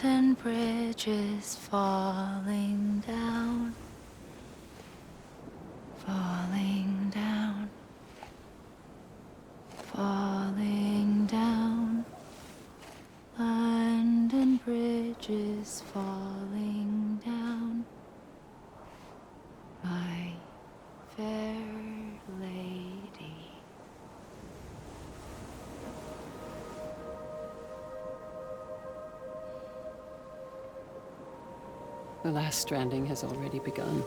London Bridge is falling down, falling down, falling down. London Bridge is falling down, my fair lady. The last stranding has already begun.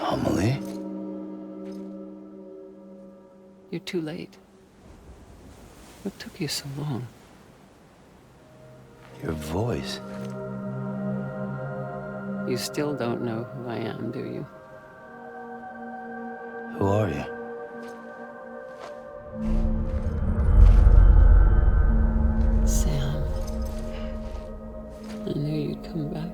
Amelie? You're too late. What took you so long? Your voice. You still don't know who I am, do you? Who are you? Sam. I knew you'd come back.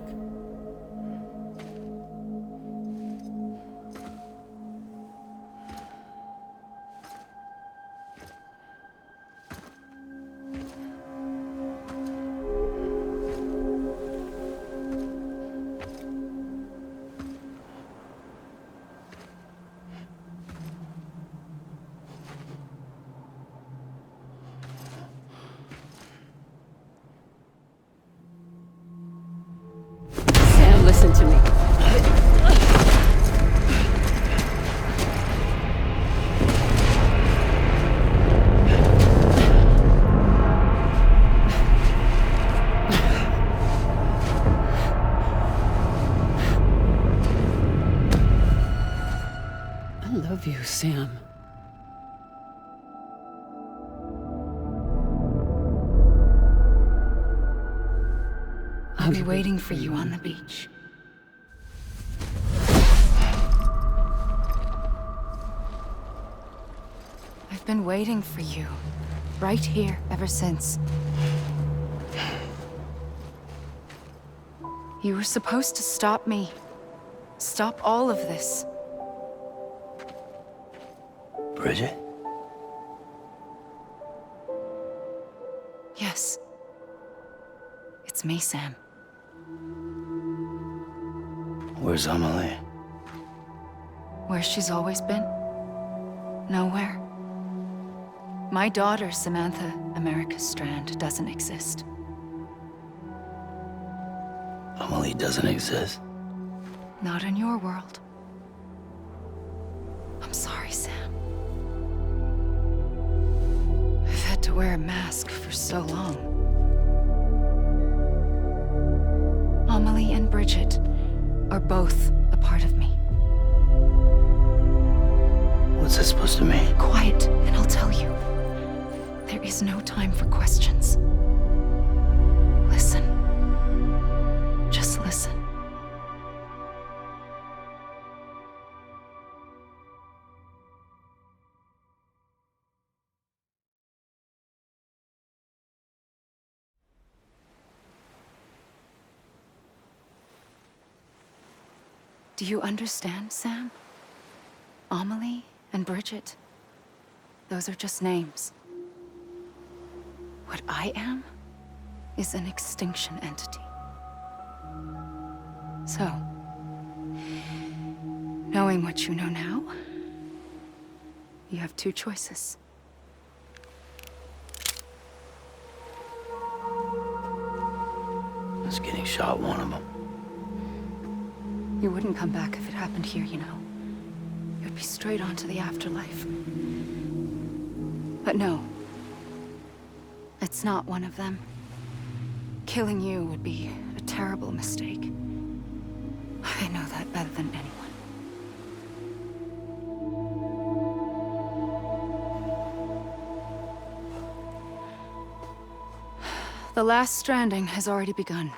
Sam, listen to me. I love you, Sam. I'll be waiting for you on the beach. I've been waiting for you, right here, ever since. You were supposed to stop me. Stop all of this. Bridget? Yes. It's me, Sam. Where's Amelie? Where she's always been. Nowhere. My daughter, Samantha America Strand, doesn't exist. Amelie doesn't exist. Not in your world. I'm sorry, Sam. I've had to wear a mask for so long. Amelie and Bridget are both a part of me. What's that supposed to mean? Quiet, and I'll tell you. There is no time for questions. Listen. Just listen. Do you understand, Sam? Amelie and Bridget, those are just names. What I am is an extinction entity. So, knowing what you know now, you have two choices. Is getting shot one of them? You wouldn't come back if it happened here, you know. You'd be straight on to the afterlife. But no. It's not one of them. Killing you would be a terrible mistake. I know that better than anyone. The last stranding has already begun.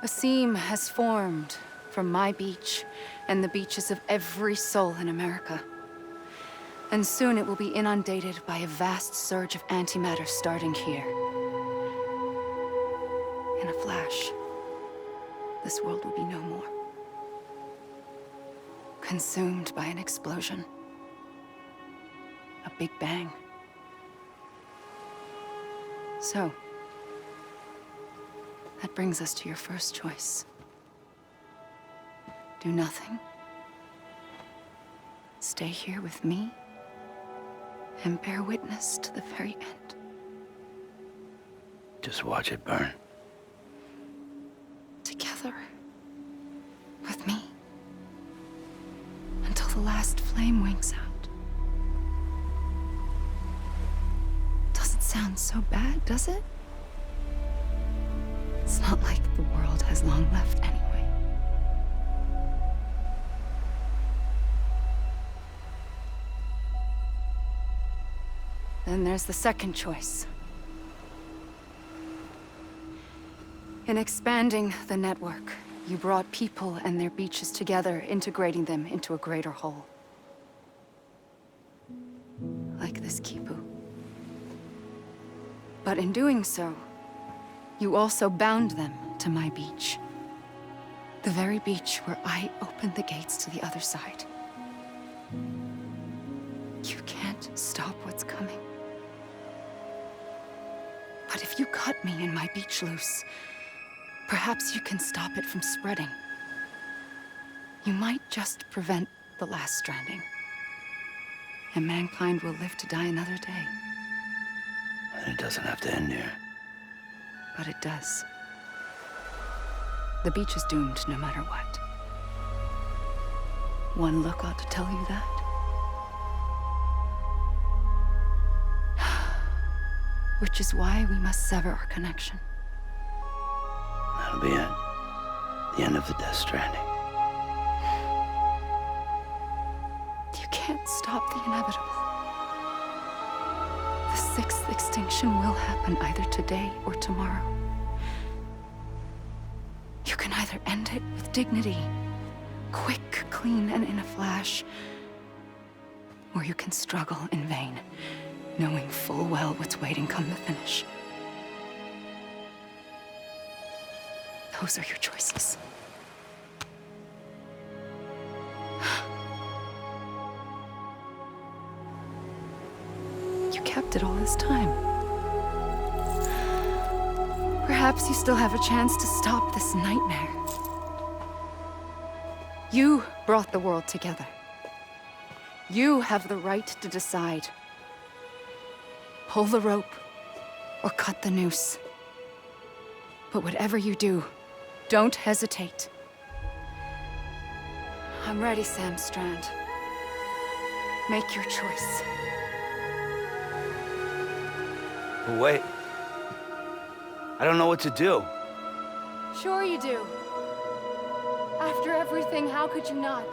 A seam has formed from my beach and the beaches of every soul in America. And soon it will be inundated by a vast surge of antimatter starting here. In a flash, this world will be no more. Consumed by an explosion. A big bang. So, that brings us to your first choice. Do nothing. Stay here with me and bear witness to the very end. Just watch it burn. Together. With me. Until the last flame winks out. Doesn't sound so bad, does it? It's not like the world has long left anyway. Then there's the second choice. In expanding the network, you brought people and their beaches together, integrating them into a greater whole. Like this Kipu. But in doing so, you also bound them to my beach. The very beach where I opened the gates to the other side. You can't stop what's coming. But if you cut me and my beach loose, perhaps you can stop it from spreading. You might just prevent the last stranding. And mankind will live to die another day. And it doesn't have to end here. But it does. The beach is doomed no matter what. One look ought to tell you that. Which is why we must sever our connection. That'll be it. The end of the Death Stranding. You can't stop the inevitable. The sixth extinction will happen either today or tomorrow. You can either end it with dignity, quick, clean, and in a flash, or you can struggle in vain, knowing full well what's waiting come the finish. Those are your choices. You kept it all this time. Perhaps you still have a chance to stop this nightmare. You brought the world together. You have the right to decide. Pull the rope or cut the noose. But whatever you do, don't hesitate. I'm ready, Sam Strand. Make your choice. But wait. I don't know what to do. Sure you do. After everything, how could you not?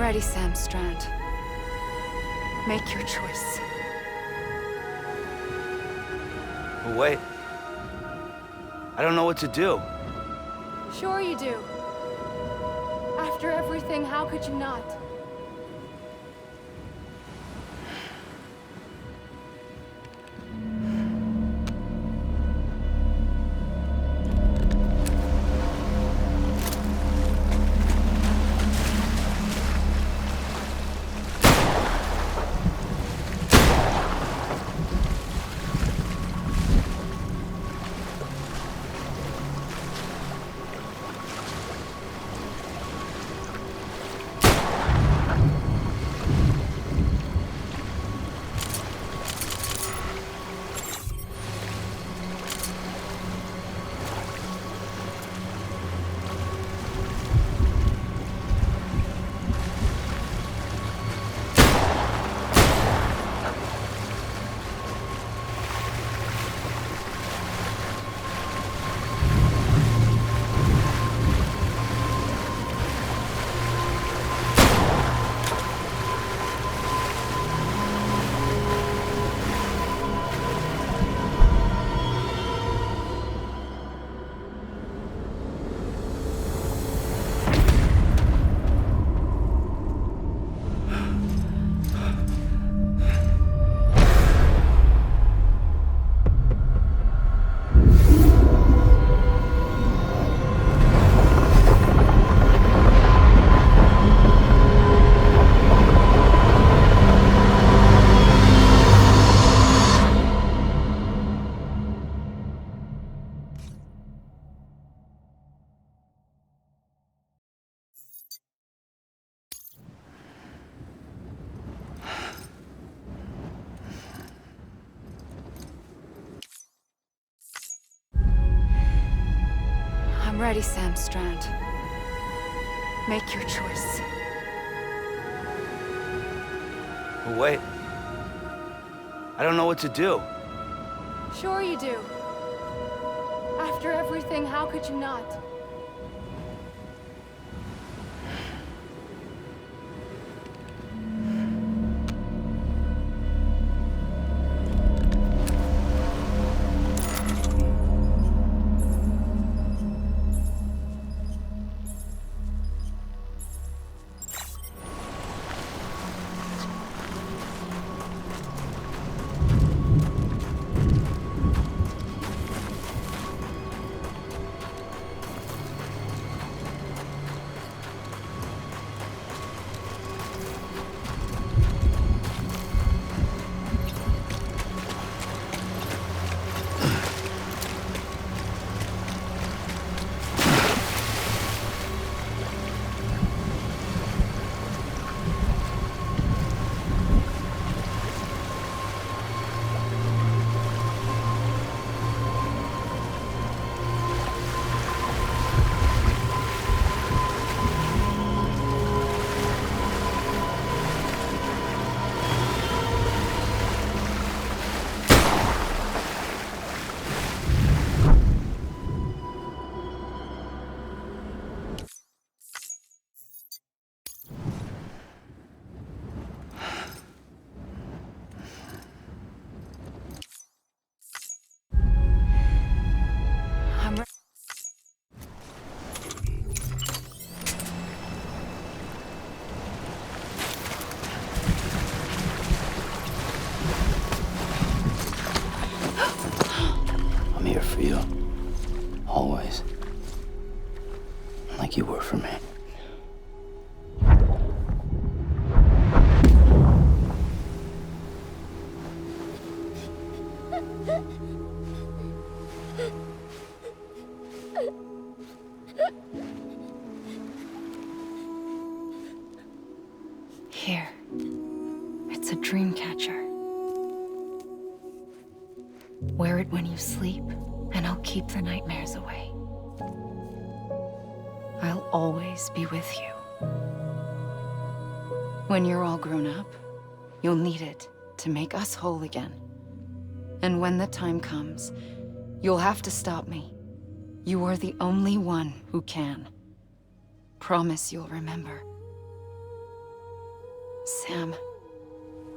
ready, Sam Strand. Make your choice. But wait. I don't know what to do. Sure you do. After everything, how could you not? I'm ready, Sam Strand. Make your choice. But wait. I don't know what to do. Sure you do. After everything, how could you not? I'm here for you. Always. Like you were for me. Here. It's a dream catcher. Wear it when you sleep, and I'll keep the nightmares away. I'll always be with you. When you're all grown up, you'll need it to make us whole again. And when the time comes, you'll have to stop me. You are the only one who can. Promise you'll remember. Sam,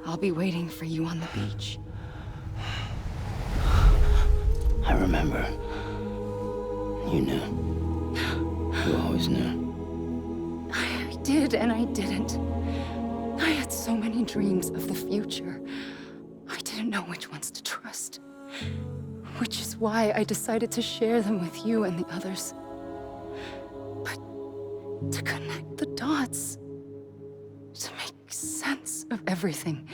I'll be waiting for you on the beach. I remember. You knew. You always knew. I did and I didn't. I had so many dreams of the future. I didn't know which ones to trust. Which is why I decided to share them with you and the others. But to connect the dots, to make sense of everything,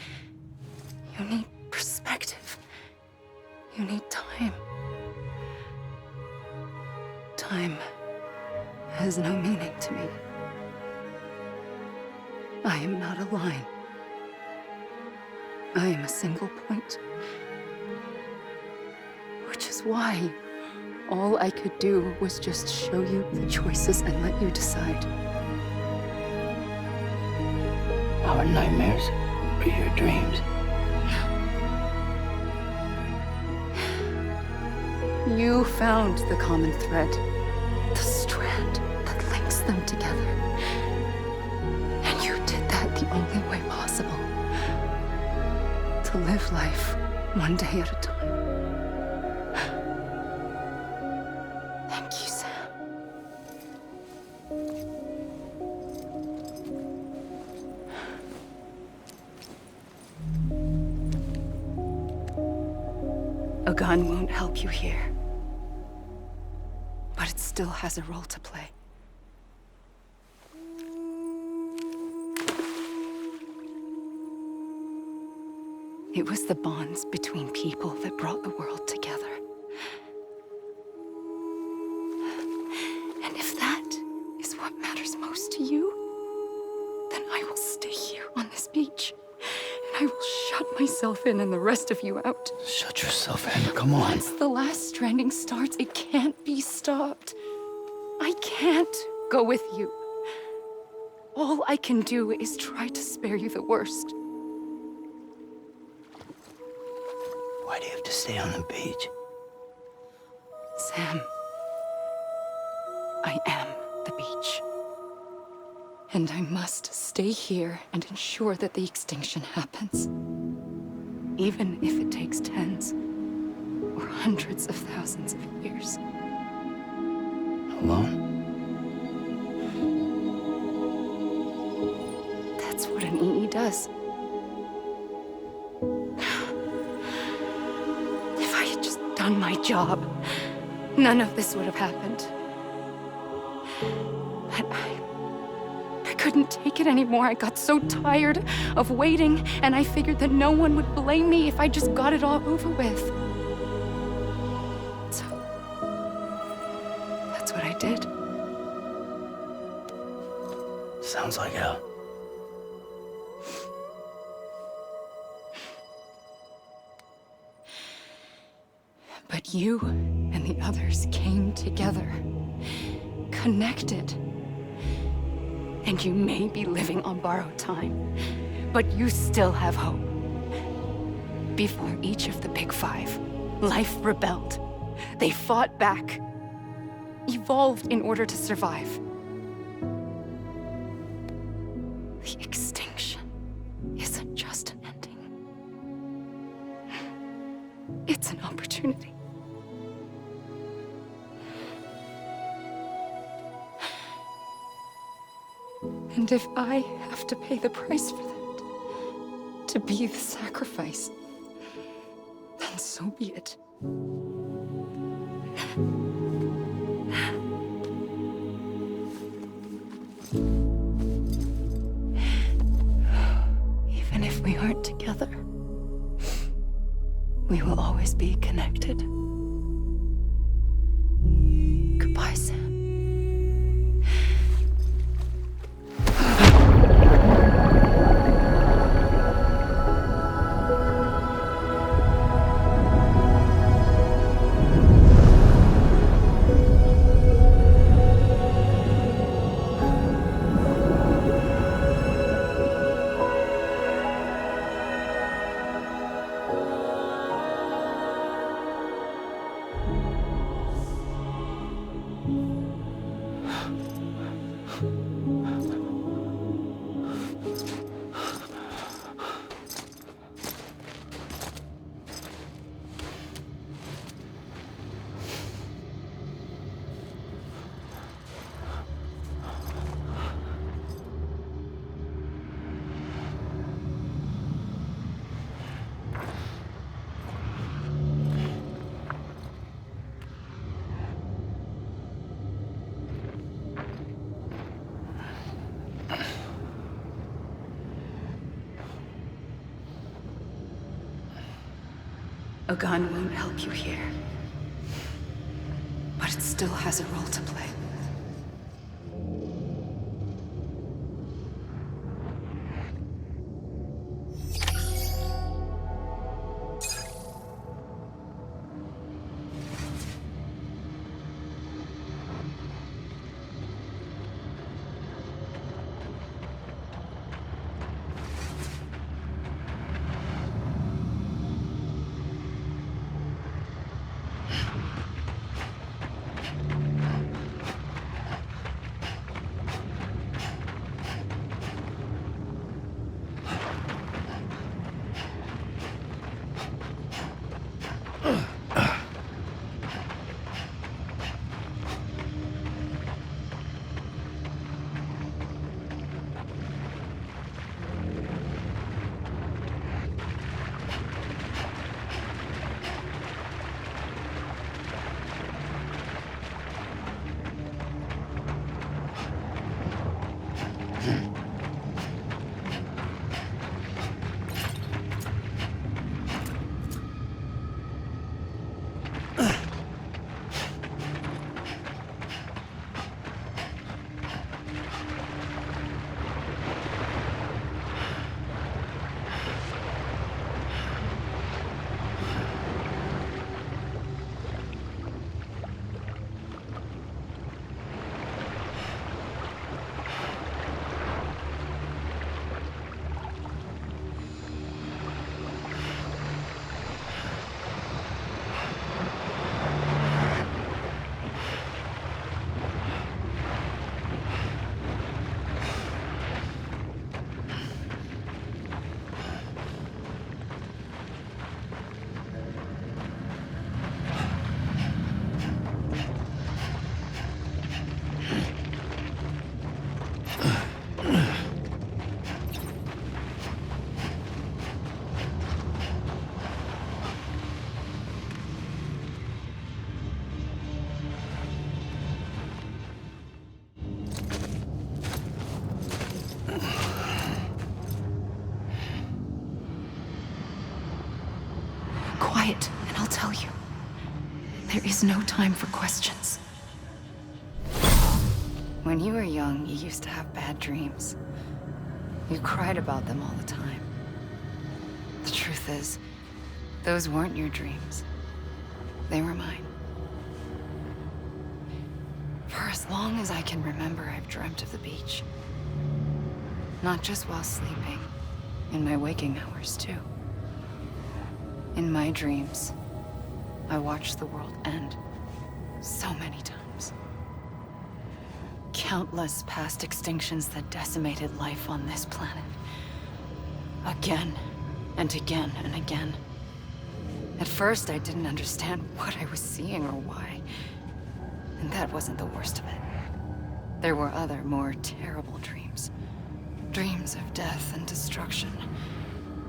you need perspective. You need time. Time has no meaning to me. I am not a line. I am a single point. Which is why all I could do was just show you the choices and let you decide. Our nightmares are your dreams. You found the common thread, the strand that links them together. And you did that the only way possible. To live life one day at a time. Thank you, Sam. A gun won't help you here. But it still has a role to play. It was the bonds between people that brought the world together. And if that is what matters most to you, then I will stay here on this beach. And I will shut myself in and the rest of you out. Shut yourself in. Come on. Once the last stranding starts, it can't be stopped. I can't go with you. All I can do is try to spare you the worst. Why do you have to stay on the beach? Sam, I am the beach. And I must stay here and ensure that the extinction happens. Even if it takes tens or hundreds of thousands of years. Alone? That's what an EE does. If I had just done my job, none of this would have happened. But I couldn't take it anymore. I got so tired of waiting, and I figured that no one would blame me if I just got it all over with. So, that's what I did. Sounds like hell. But you and the others came together, connected. And you may be living on borrowed time, but you still have hope. Before each of the Big Five, life rebelled. They fought back, evolved in order to survive. The extinction isn't just an ending. It's an opportunity. And if I have to pay the price for that, to be the sacrifice, then so be it. Even if we aren't together, we will always be connected. Goodbye, Sam. A gun won't help you here. But it still has a role to play. Quiet, and I'll tell you. There is no time for questions. When you were young, you used to have bad dreams. You cried about them all the time. The truth is, those weren't your dreams. They were mine. For as long as I can remember, I've dreamt of the beach. Not just while sleeping, in my waking hours, too. In my dreams, I watched the world end so many times. Countless past extinctions that decimated life on this planet. Again, and again, and again. At first, I didn't understand what I was seeing or why. And that wasn't the worst of it. There were other, more terrible dreams. Dreams of death and destruction.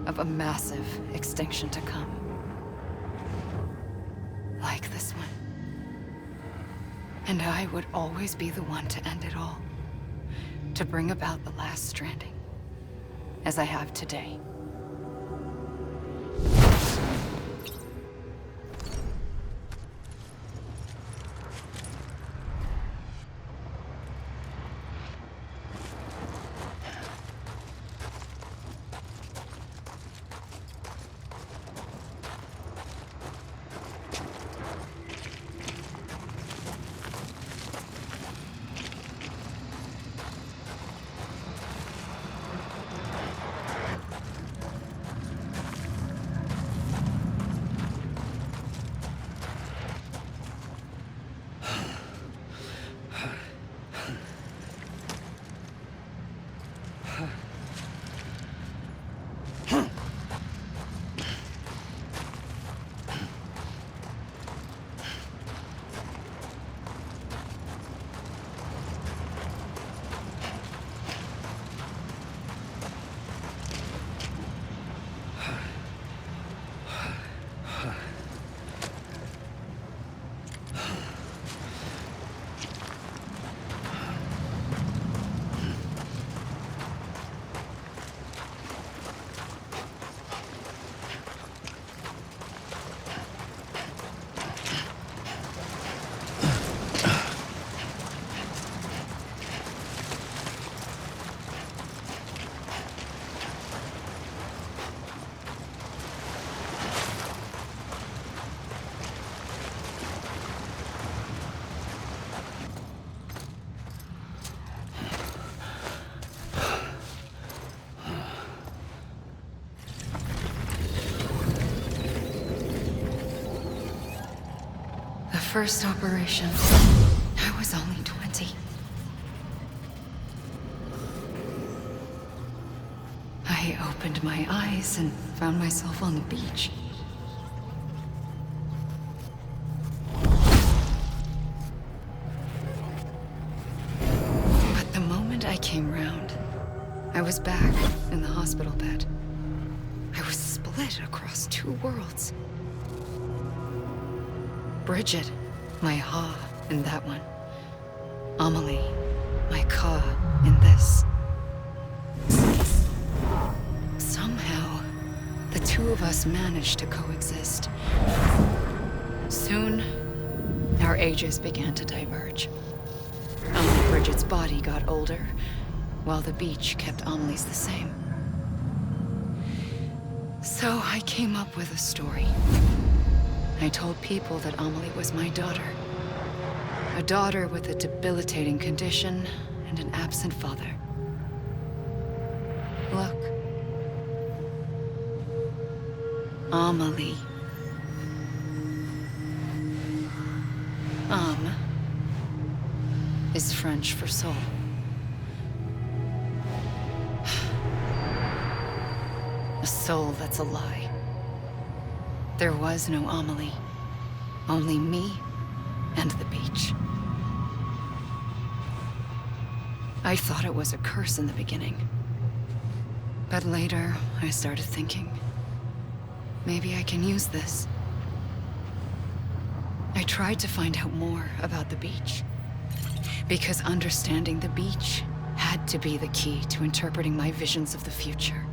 Of a massive extinction to come. Like this one. And I would always be the one to end it all. To bring about the last stranding. As I have today. first operation, I was only 20. I opened my eyes and found myself on the beach. But the moment I came round, I was back in the hospital bed. I was split across two worlds. Bridget, my Ha in that one. Amelie, my Ka in this. Somehow, the two of us managed to coexist. Soon, our ages began to diverge. Only Bridget's body got older, while the beach kept Amelie's the same. So I came up with a story. I told people that Amelie was my daughter. A daughter with a debilitating condition and an absent father. Look. Amelie. Âme is French for soul. A soul that's a lie. There was no Amelie. Only me and the beach. I thought it was a curse in the beginning. But later, I started thinking, maybe I can use this. I tried to find out more about the beach. Because understanding the beach had to be the key to interpreting my visions of the future.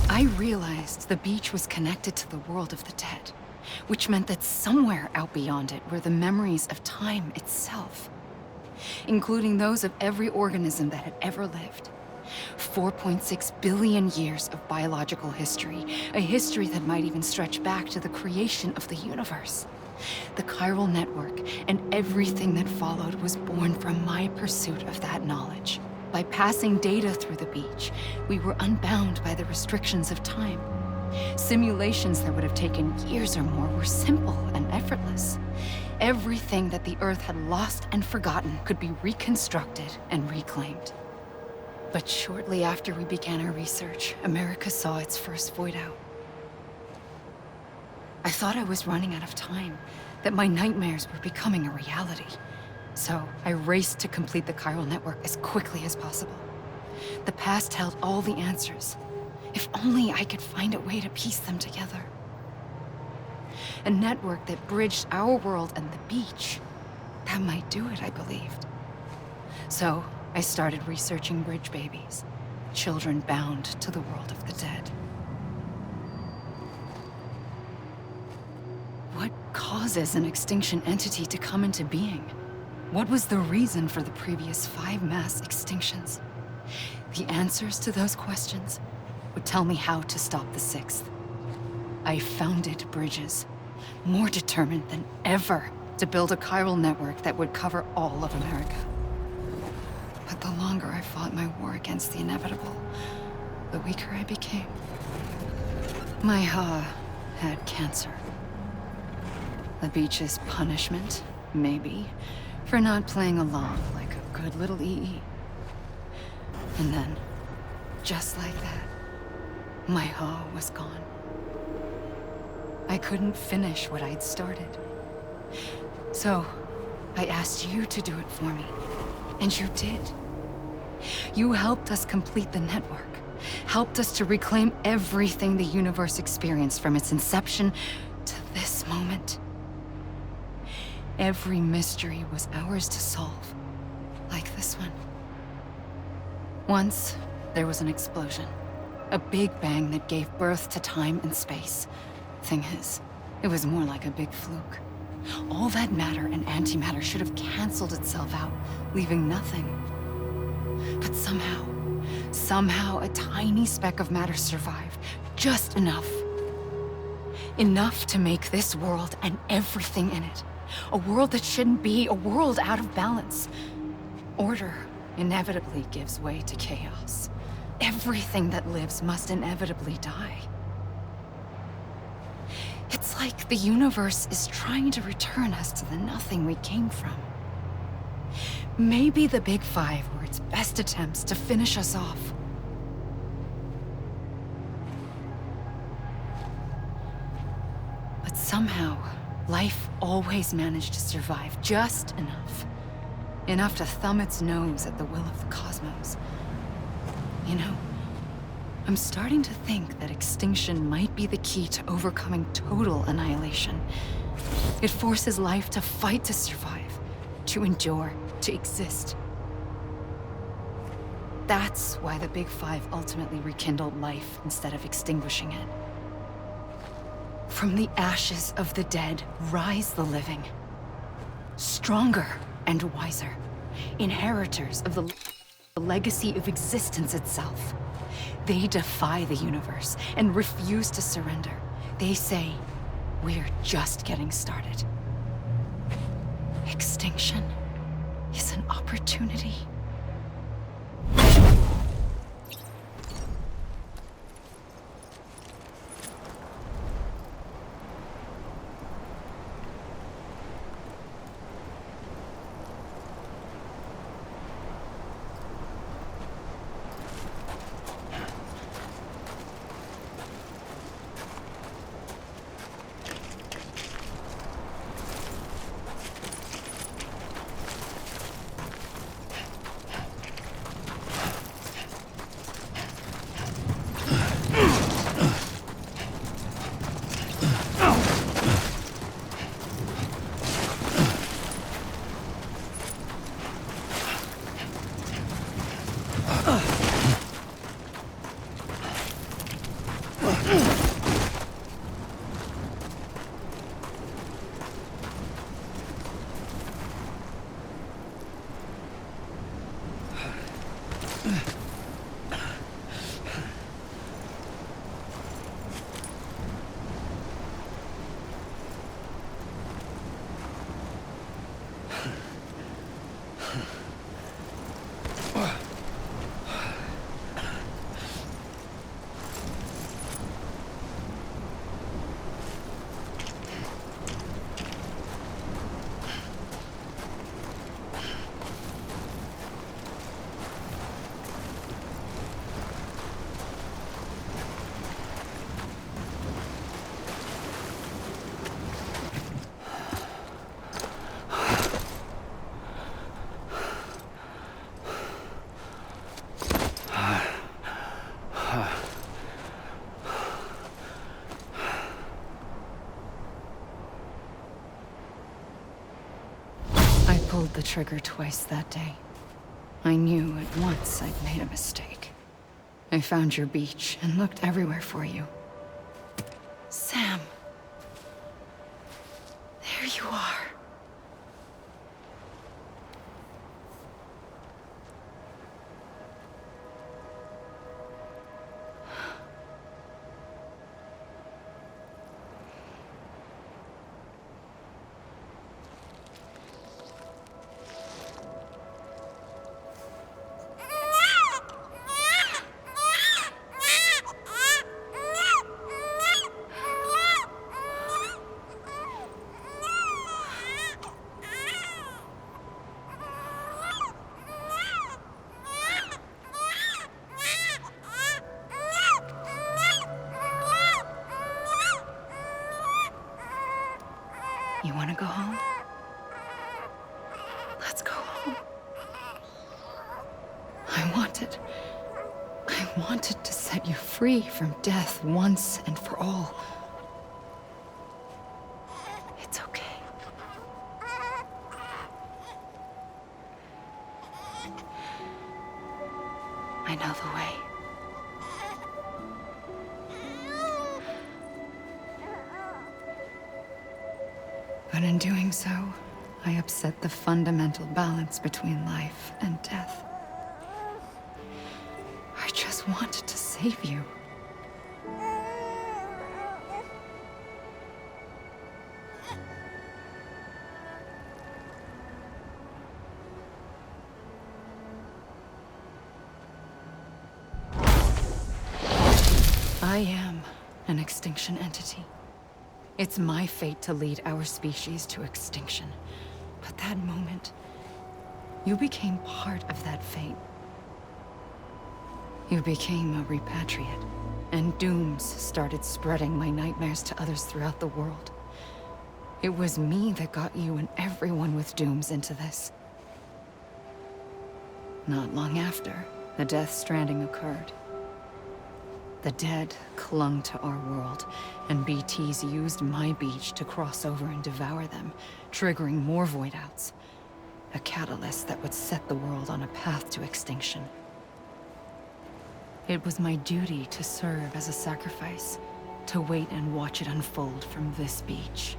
I realized the beach was connected to the world of the dead, which meant that somewhere out beyond it were the memories of time itself, including those of every organism that had ever lived. 4.6 billion years of biological history, a history that might even stretch back to the creation of the universe. The chiral network and everything that followed was born from my pursuit of that knowledge. By passing data through the beach, we were unbound by the restrictions of time. Simulations that would have taken years or more were simple and effortless. Everything that the Earth had lost and forgotten could be reconstructed and reclaimed. But shortly after we began our research, America saw its first void out. I thought I was running out of time, that my nightmares were becoming a reality. So I raced to complete the chiral network as quickly as possible. The past held all the answers. If only I could find a way to piece them together. A network that bridged our world and the beach. That might do it, I believed. So, I started researching bridge babies. Children bound to the world of the dead. What causes an extinction entity to come into being? What was the reason for the previous 5 mass extinctions? The answers to those questions would tell me how to stop the 6th. I founded bridges, more determined than ever to build a chiral network that would cover all of America. But the longer I fought my war against the inevitable, the weaker I became. My Ha had cancer. The beach's punishment, maybe, for not playing along like a good little EE. And then, just like that, my Ha was gone. I couldn't finish what I'd started. So, I asked you to do it for me. And you did. You helped us complete the network. Helped us to reclaim everything the universe experienced from its inception to this moment. Every mystery was ours to solve. Like this one. Once, there was an explosion. A big bang that gave birth to time and space. Thing is, it was more like a big fluke. All that matter and antimatter should have canceled itself out, leaving nothing. But somehow a tiny speck of matter survived. Just enough. Enough to make this world and everything in it. A world that shouldn't be, a world out of balance. Order inevitably gives way to chaos. Everything that lives must inevitably die. It's like the universe is trying to return us to the nothing we came from. Maybe the Big Five were its best attempts to finish us off. But somehow, life always managed to survive just enough. Enough to thumb its nose at the will of the cosmos. You know, I'm starting to think that extinction might be the key to overcoming total annihilation. It forces life to fight to survive, to endure, to exist. That's why the Big Five ultimately rekindled life instead of extinguishing it. From the ashes of the dead rise the living. Stronger and wiser. Inheritors of the legacy of existence itself. They defy the universe and refuse to surrender. They say, we're just getting started. Extinction is an opportunity. the trigger twice that day. I knew at once I'd made a mistake. I found your beach and looked everywhere for you. Sam. There you are. You want to go home? Let's go home. I wanted to set you free from death once and for all. It's okay. I know the way. But in doing so, I upset the fundamental balance between life and death. I just wanted to save you. I am an extinction entity. It's my fate to lead our species to extinction. But that moment, you became part of that fate. You became a repatriate, and dooms started spreading my nightmares to others throughout the world. It was me that got you and everyone with dooms into this. Not long after, the Death Stranding occurred. The dead clung to our world, and BTs used my beach to cross over and devour them, triggering more void outs. A catalyst that would set the world on a path to extinction. It was my duty to serve as a sacrifice, to wait and watch it unfold from this beach.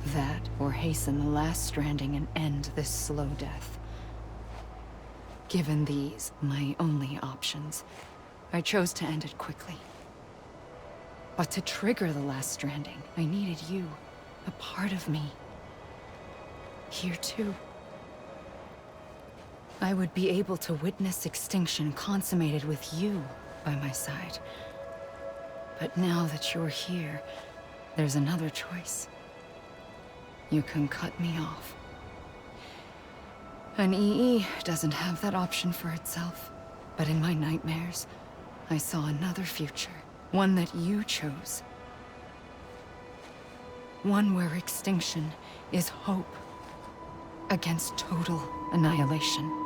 That, or hasten the last stranding and end this slow death. Given these, my only options, I chose to end it quickly. But to trigger the last stranding, I needed you, a part of me. Here too. I would be able to witness extinction consummated with you by my side. But now that you're here, there's another choice. You can cut me off. An EE doesn't have that option for itself. But in my nightmares, I saw another future. One that you chose. One where extinction is hope against total annihilation.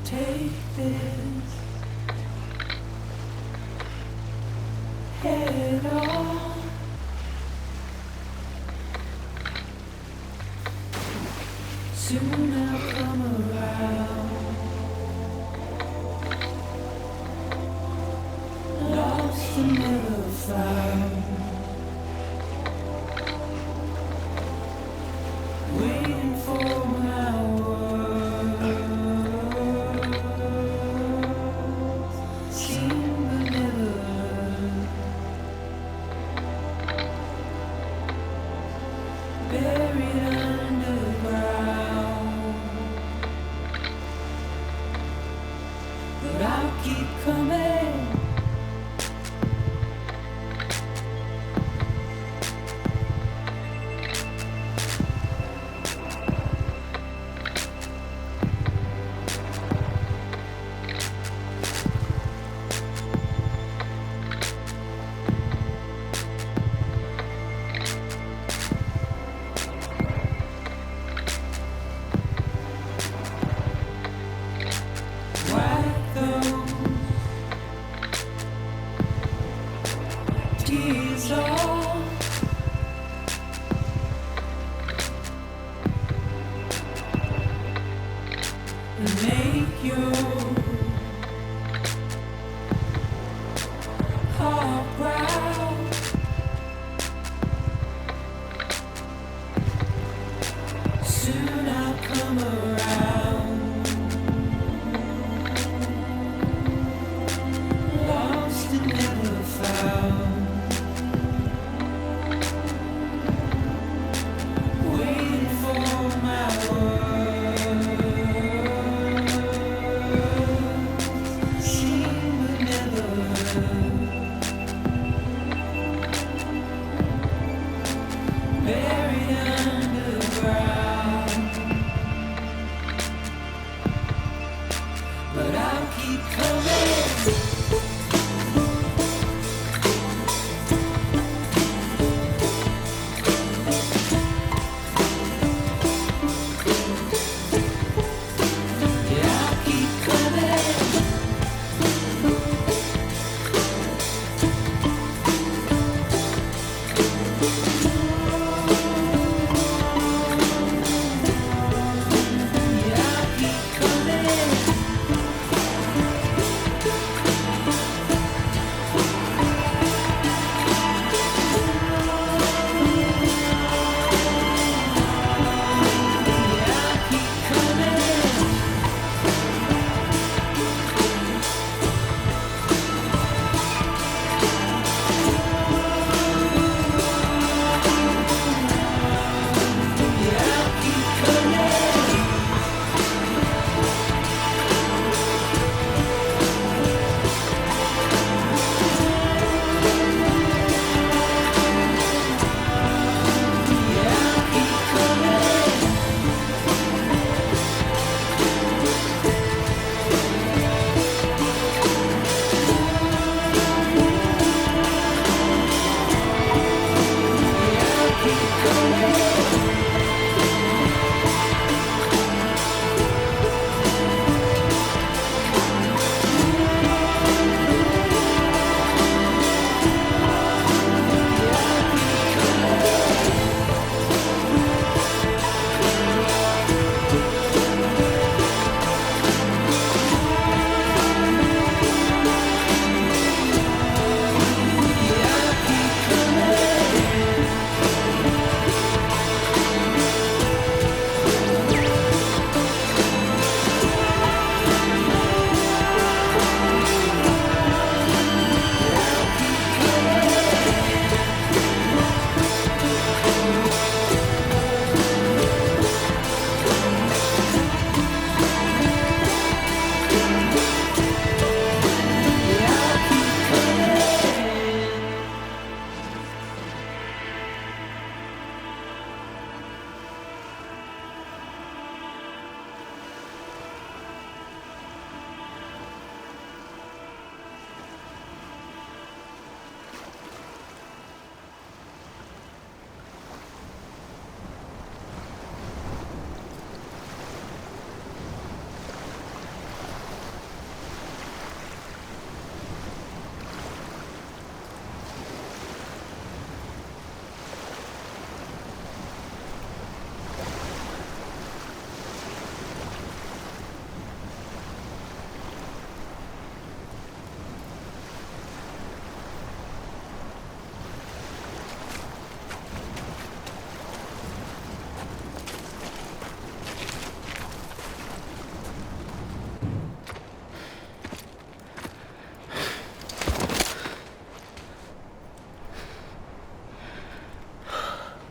Take this head on. Soon I'll come around. Lost and never found. but I'll keep coming. Tears off, and make your heart proud. Soon I'll come around, lost and never found.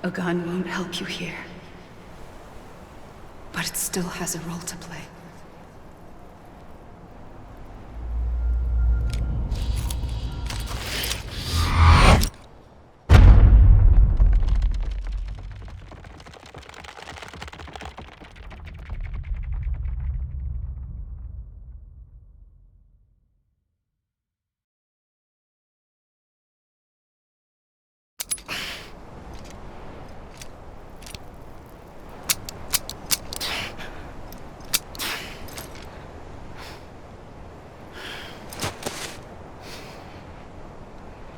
A gun won't help you here. But it still has a role to play.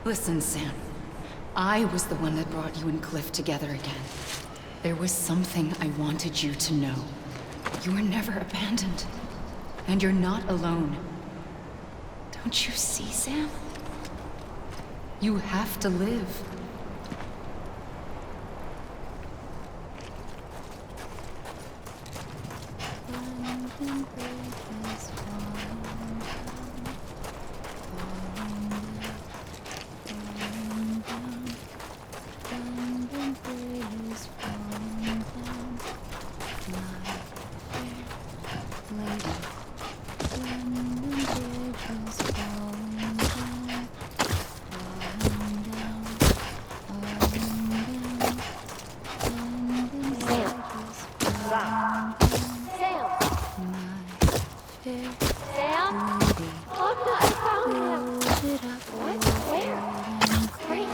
Listen, Sam. I was the one that brought you and Cliff together again. There was something I wanted you to know. You were never abandoned. And you're not alone. Don't you see, Sam? You have to live.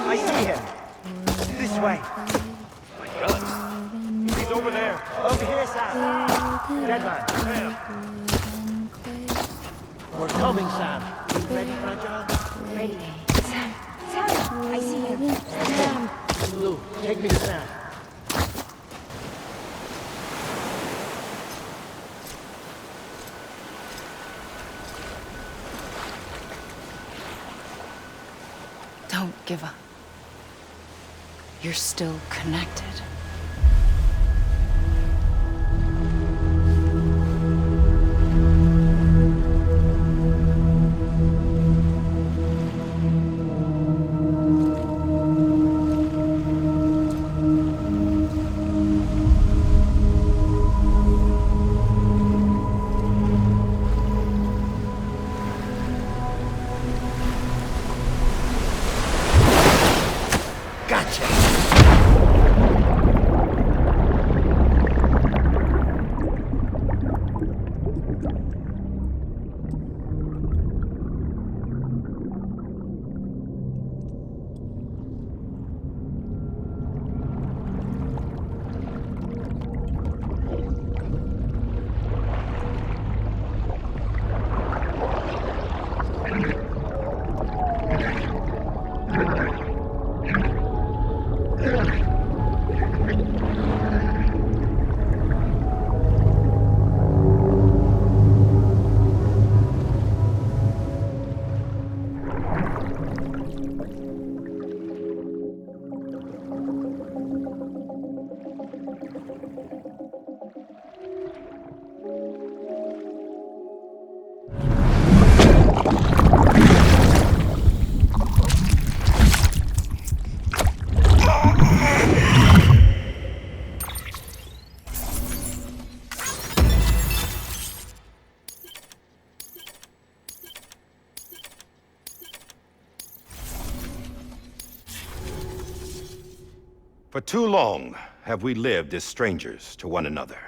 I see him. This way. My God. He's over there. Over here, Sam. Dead man. We're coming, Sam. You ready, Fragile? Ready. Sam, I see him. Sam. Lou, take me to Sam. Don't give up. You're still connected. For too long have we lived as strangers to one another,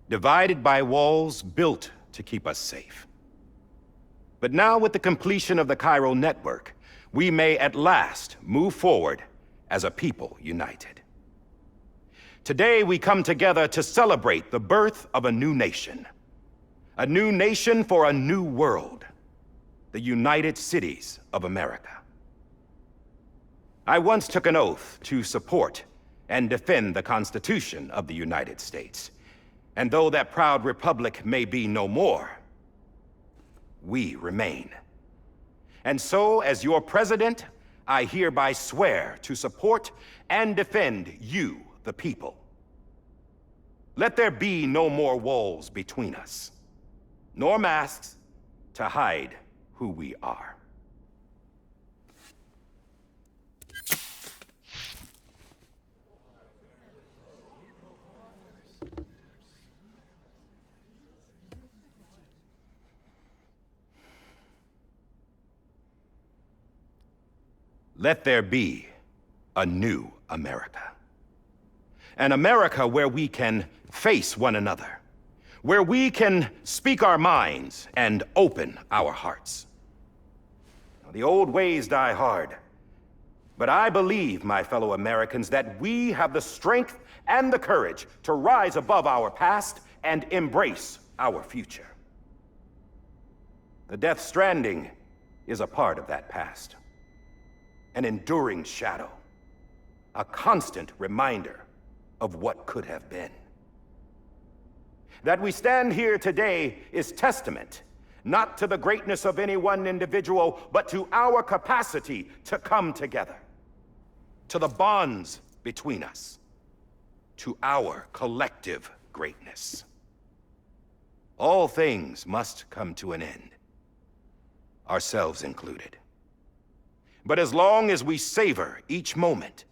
divided by walls built to keep us safe. But now, with the completion of the Cairo network, we may at last move forward as a people united. Today, we come together to celebrate the birth of a new nation for a new world, the United Cities of America. I once took an oath to support and defend the Constitution of the United States. And though that proud republic may be no more, we remain. And so, as your president, I hereby swear to support and defend you, the people. Let there be no more walls between us, nor masks to hide who we are. Let there be a new America. An America where we can face one another, where we can speak our minds and open our hearts. The old ways die hard, but I believe, my fellow Americans, that we have the strength and the courage to rise above our past and embrace our future. The Death Stranding is a part of that past. an enduring shadow, a constant reminder of what could have been. That we stand here today is testament, not to the greatness of any one individual, but to our capacity to come together, to the bonds between us, to our collective greatness. All things must come to an end, ourselves included. But as long as we savor each moment,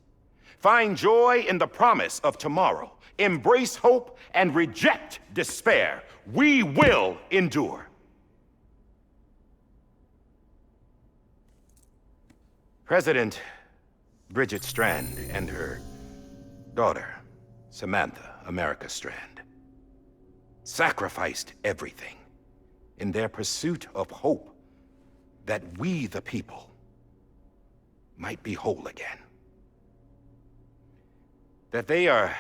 find joy in the promise of tomorrow, embrace hope, and reject despair, we will endure. President Bridget Strand and her daughter, Samantha America Strand, sacrificed everything in their pursuit of hope that we, the people, might be whole again. That they are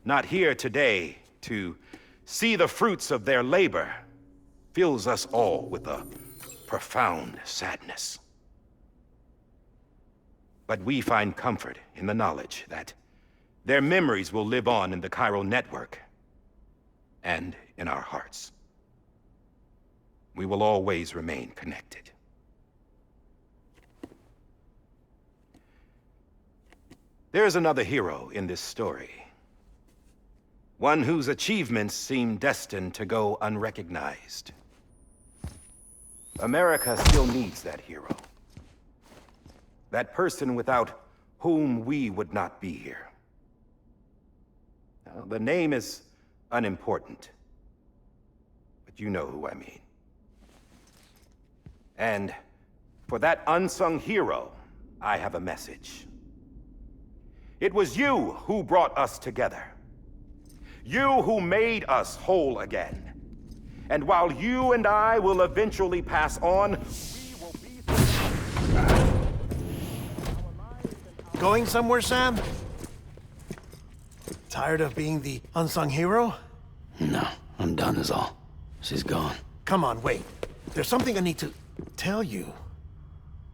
not here today to see the fruits of their labor fills us all with a profound sadness. But we find comfort in the knowledge that their memories will live on in the chiral network and in our hearts. We will always remain connected. There's another hero in this story. One whose achievements seem destined to go unrecognized. America still needs that hero. That person without whom we would not be here. Now, the name is unimportant, but you know who I mean. And for that unsung hero, I have a message. It was you who brought us together. You who made us whole again. And while you and I will eventually pass on, we will be... Going somewhere, Sam? Tired of being the unsung hero? No, I'm done is all. She's gone. Come on, wait. There's something I need to tell you.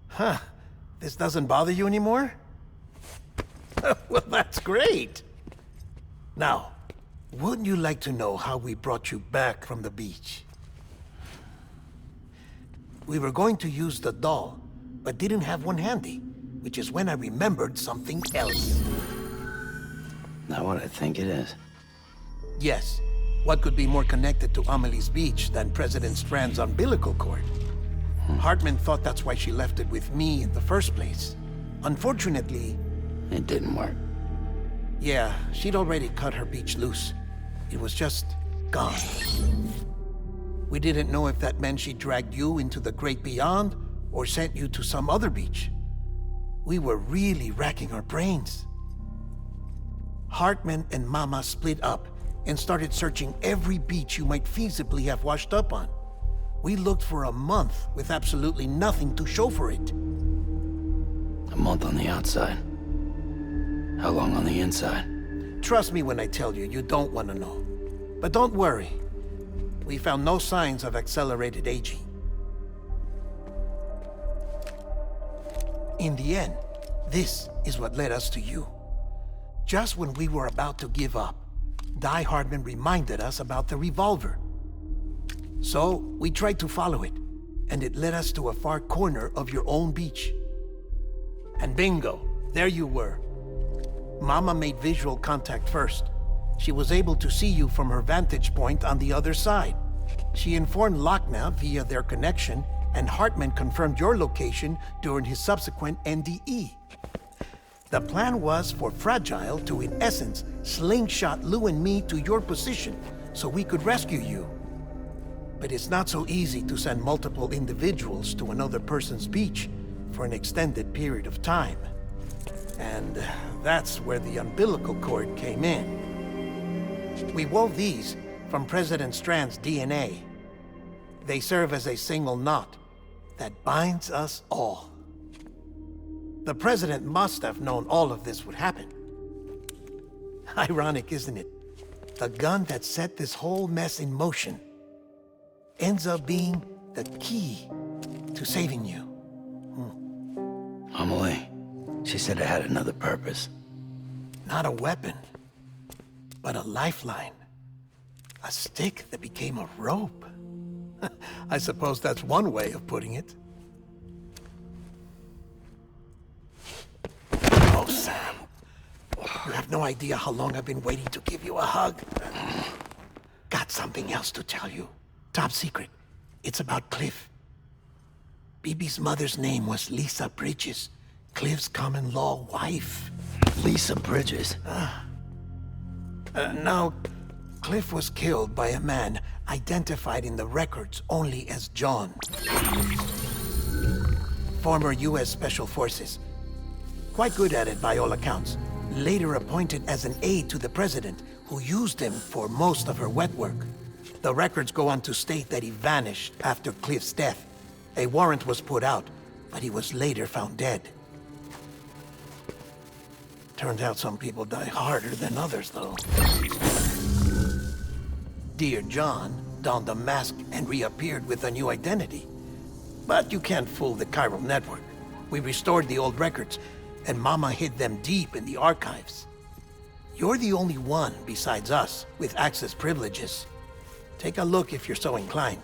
Huh. This doesn't bother you anymore? Well, that's great. Now, wouldn't you like to know how we brought you back from the beach? We were going to use the doll, but didn't have one handy, which is when I remembered something else. Not what I think it is. Yes. What could be more connected to Amelie's beach than President Strand's umbilical cord? Hartman thought that's why she left it with me in the first place. Unfortunately... It didn't work. Yeah, she'd already cut her beach loose. It was just gone. We didn't know if that meant she dragged you into the great beyond or sent you to some other beach. We were really racking our brains. Hartman and Mama split up and started searching every beach you might feasibly have washed up on. We looked for a month with absolutely nothing to show for it. A month on the outside. How long on the inside? Trust me when I tell you, you don't want to know. But don't worry. We found no signs of accelerated aging. In the end, this is what led us to you. Just when we were about to give up, Die Hardman reminded us about the revolver. So, we tried to follow it, and it led us to a far corner of your own beach. And bingo, there you were. Mama made visual contact first. She was able to see you from her vantage point on the other side. She informed Lochna via their connection, and Hartman confirmed your location during his subsequent NDE. The plan was for Fragile to, in essence, slingshot Lou and me to your position so we could rescue you. But it's not so easy to send multiple individuals to another person's beach for an extended period of time. And that's where the umbilical cord came in. We wove these from President Strand's DNA. They serve as a single knot that binds us all. The President must have known all of this would happen. Ironic, isn't it? The gun that set this whole mess in motion ends up being the key to saving you. Amelie, she said it had another purpose. Not a weapon, but a lifeline. A stick that became a rope. I suppose that's one way of putting it. Oh, Sam. You have no idea how long I've been waiting to give you a hug. Got something else to tell you. Top secret. It's about Cliff. Bibi's mother's name was Lisa Bridges, Cliff's common-law wife. Lisa Bridges? Now, Cliff was killed by a man identified in the records only as John. Former U.S. Special Forces. Quite good at it by all accounts. Later appointed as an aide to the president, who used him for most of her wet work. The records go on to state that he vanished after Cliff's death. A warrant was put out, but he was later found dead. Turns out some people die harder than others, though. Dear John donned a mask and reappeared with a new identity. But you can't fool the chiral network. We restored the old records, and Mama hid them deep in the archives. You're the only one besides us with access privileges. Take a look if you're so inclined.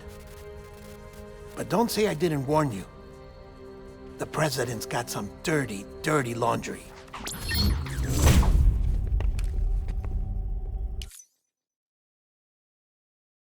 But don't say I didn't warn you. The president's got some dirty, dirty laundry.